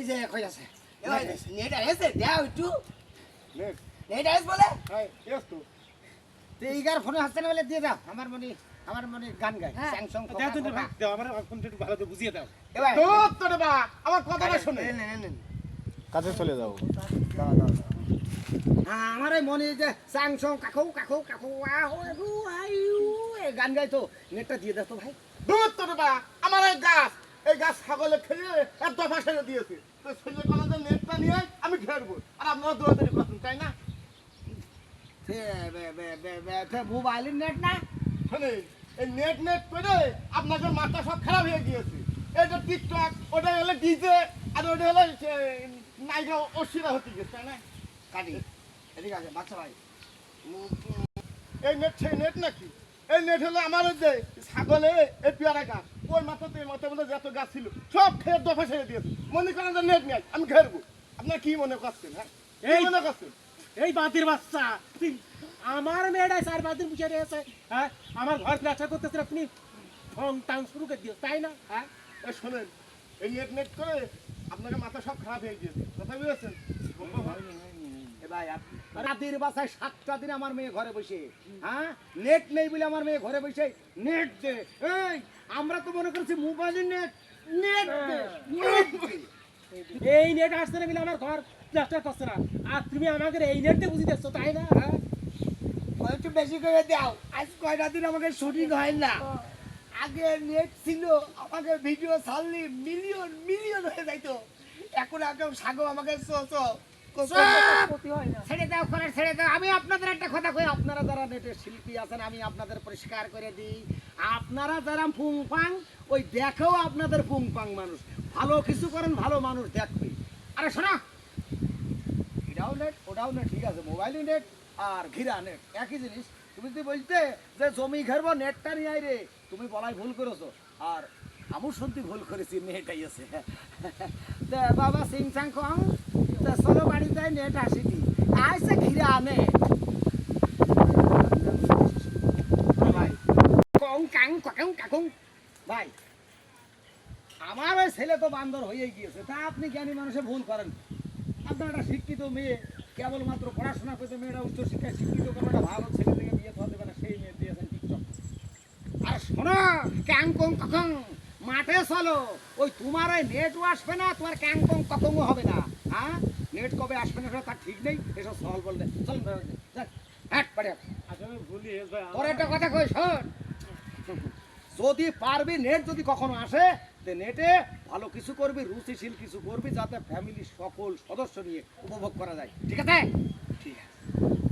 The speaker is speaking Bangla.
যে কই আছে এবার নেট আছে দাও একটু নেট আছে বলে এইগার ফোনে হাসতে না বলে দিয়ে দাও আমার মনে গান গায় স্যামসাং দাও তো ভাই দাও আমার ফোনটা একটু ভালো করে বুঝিয়ে দাও এবার তো রে বা আমার কথাটা শুনে কাছে চলে যাও আমার মনে যে স্যামসাং কাকু গান গাই তো নেটটা দিয়ে দাও তো ভাই দুধ তো রে বা আমার এই গাছ ছাগলে খেয়ে এত ভাষা দিয়েছে তো ছেলে কলেজের নেটটা নিয়ে আমি ঘেরবো আর আপনারা দৌড়াদৌড়ি করছেন তাই না মোবাইলের নেট না শোনেন এই নেট করে আপনাদের মাথা সব খারাপ হয়ে গিয়েছে এটা টিকটক ওটা হলো ডিজে আর ওটা হলো নায়িকা অশ্লীলা হতে গেছে তাই না কাটি এদিকে আছে বাচ্চা ভাই এই নেট সেই নেট নাকি এই নেট হলো আমার যে ছাগলে এই পেয়ারা গাছ ওই মাথাতে এই মাথা বলে যত গাছ ছিল সব খেয়ে দফা ছেড়ে দিয়েছে মনে করেন যে নেট নেই আমি ঘেরবো আপনার কি মনে করছেন হ্যাঁ এই মনে করছেন এই বাতির বাচ্চা তুই আমার মেয়েটা 4-5 দিন বসে রয়েছে হ্যাঁ আমার ঘর ব্যবসা করতেছে আপনি ঠং টাং শুরু করে দিও তাই না হ্যাঁ এই শোনেন এই নেট করে আপনাকে মাথা সব খারাপ হয়ে গিয়েছে কথা বুঝেছেন ভাই রাতের বাসায় 7টা দিন আমার মেয়ে ঘরে বসে হ্যাঁ নেট নেই বলে আমার মেয়ে ঘরে বসে নেট দে এই আমরা তো মনে করছি মোবাইলের নেট নেট দে এই নেট আসছে না বলে আমার ঘর প্লাস্টার করছে না আর তুমি আমাকে এই নেট দিয়ে বুঝিয়ে দিচ্ছ তাই না হ্যাঁ একটু বেশি করে দাও আজ কয়টা দিন আমাকে শুটিং হয় না আগে নেট ছিল আমাকে ভিডিও ছাড়লি মিলিয়ন হয়ে যাইতো এখন একদম সাগো আমাকে ছেড়ে দাও ছেড়ে দাও আমি আপনাদের একটা কথা কই আপনারা যারা নেটের শিল্পী আছেন আমি আপনাদের পরিষ্কার করে দিই আপনারা যারা ফুংফাং ওই দেখেও আপনাদের ফুংফাং মানুষ ভালো কিছু করেন ভালো মানুষ দেখবে আরে শোনা এটাও নেট ওটাও নেট ঠিক আছে মোবাইলই নেট আর ঘিরা নেট একই জিনিস তুমি যদি বলতে যে জমি ঘেরবো নেটটা নিয়ে আই রে তুমি বলাই ভুল করেছো আর আমি শুনতে ভুল করেছি নেটাই আছে বাবা সিং চাং কং চলো বাড়ি যাই নেট আসিনি আইসে ঘিরে আনে ভাই কং কাং কাকুং কাকুং ভাই আমার ওই ছেলে তো বান্দর হয়ে গিয়েছে তা আপনি জ্ঞানী মানুষে ভুল করেন আপনার একটা শিক্ষিত মেয়ে কেবলমাত্র পড়াশোনা করতে মেয়েরা উচ্চ শিক্ষায় শিক্ষিত কোনো একটা ভালো ছেলে থেকে বিয়ে হতে দেবে না সেই মেয়ে দিয়েছেন টিকটক আর শোনো ক্যাং কং কাকুং মাঠে চলো ওই তোমার ওই নেটও আসবে না তোমার ক্যাং কং কাকুংও হবে না হ্যাঁ নেট কবে আসবে না তার ঠিক নেই এসব সহল বললে চল হ্যাট পারে আসলে ভুলি ভাই তোর একটা কথা কই শোন যদি পারবি নেট যদি কখনো আসে তে নেটে ভালো কিছু করবি রুচিশীল কিছু করবি যাতে ফ্যামিলির সকল সদস্য নিয়ে উপভোগ করা যায় ঠিক আছে ঠিক আছে